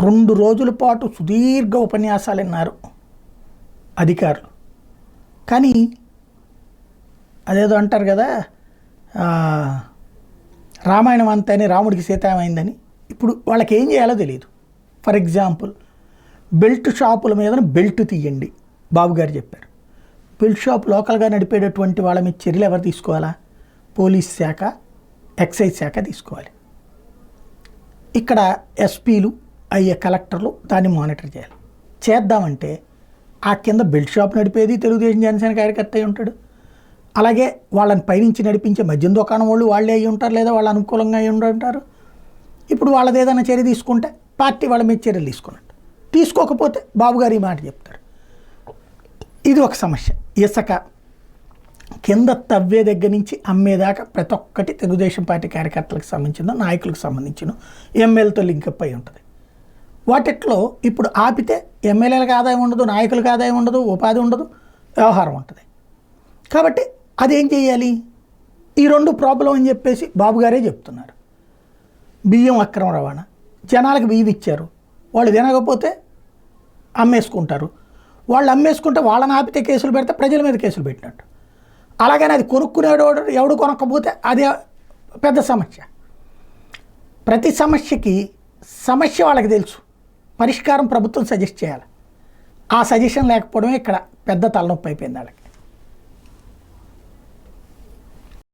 2 రోజుల పాటు సుదీర్ఘ ఉపన్యాసాలు విన్నారు అధికారులు. కానీ అదేదో అంటారు కదా, రామాయణం అంతని రాముడికి సీత ఏమైందని. ఇప్పుడు వాళ్ళకి ఏం చేయాలో తెలియదు. ఫర్ ఎగ్జాంపుల్, బెల్ట్ షాపుల మీద బెల్ట్ తీయండి బాబు గారు చెప్పారు. బెల్ట్ షాప్ లోకల్గా నడిపేటటువంటి వాళ్ళ మీద చర్యలు ఎవరు తీసుకోవాలా? పోలీస్ శాఖ, ఎక్సైజ్ శాఖ తీసుకోవాలి. ఇక్కడ ఎస్పీలు అయ్యే కలెక్టర్లు దాన్ని మానిటర్ చేయాలి. చేద్దామంటే ఆ కింద బెల్ట్ షాప్ నడిపేది తెలుగుదేశం జనసేన కార్యకర్త అయి ఉంటాడు. అలాగే వాళ్ళని పైనుంచి నడిపించే మద్యం దుకాణం వాళ్ళు వాళ్ళే అయ్యి ఉంటారు, లేదా వాళ్ళు అనుకూలంగా అయ్యి ఉంటారు. ఇప్పుడు వాళ్ళది ఏదైనా చర్య తీసుకుంటే పార్టీ వాళ్ళ మీద చర్యలు తీసుకున్నట్టు, తీసుకోకపోతే బాబు గారు ఈ మాట చెప్తారు. ఇది ఒక సమస్య. ఇసుక కింద తవ్వే దగ్గర నుంచి అమ్మేదాకా ప్రతి ఒక్కటి తెలుగుదేశం పార్టీ కార్యకర్తలకు సంబంధించిన, నాయకులకు సంబంధించిన, ఎమ్మెల్యేలతో లింకప్ అయి ఉంటుంది. వాటిట్లో ఇప్పుడు ఆపితే ఎమ్మెల్యేలకు ఆదాయం ఉండదు, నాయకులకు ఆదాయం ఉండదు, ఉపాధి ఉండదు, వ్యవహారం ఉంటుంది. కాబట్టి అదేం చేయాలి? ఈ 2 ప్రాబ్లం అని చెప్పేసి బాబు గారే చెప్తున్నారు. బియ్యం అక్రమ రవాణా, జనాలకు బియ్యం ఇచ్చారు, వాళ్ళు తినకపోతే అమ్మేసుకుంటారు. వాళ్ళు అమ్మేసుకుంటే వాళ్ళని ఆపితే కేసులు పెడితే ప్రజల మీద కేసులు పెట్టినట్టు. అలాగని అది కొనుక్కునేవాడు ఎవడు కొనకపోతే అది పెద్ద సమస్య. ప్రతి సమస్యకి సమస్య వాళ్ళకి తెలుసు, పరిష్కారం ప్రభుత్వం సజెస్ట్ చేయాలి. ఆ సజెషన్ లేకపోవడమే ఇక్కడ పెద్ద తలనొప్పి అయిపోయింది వాళ్ళకి.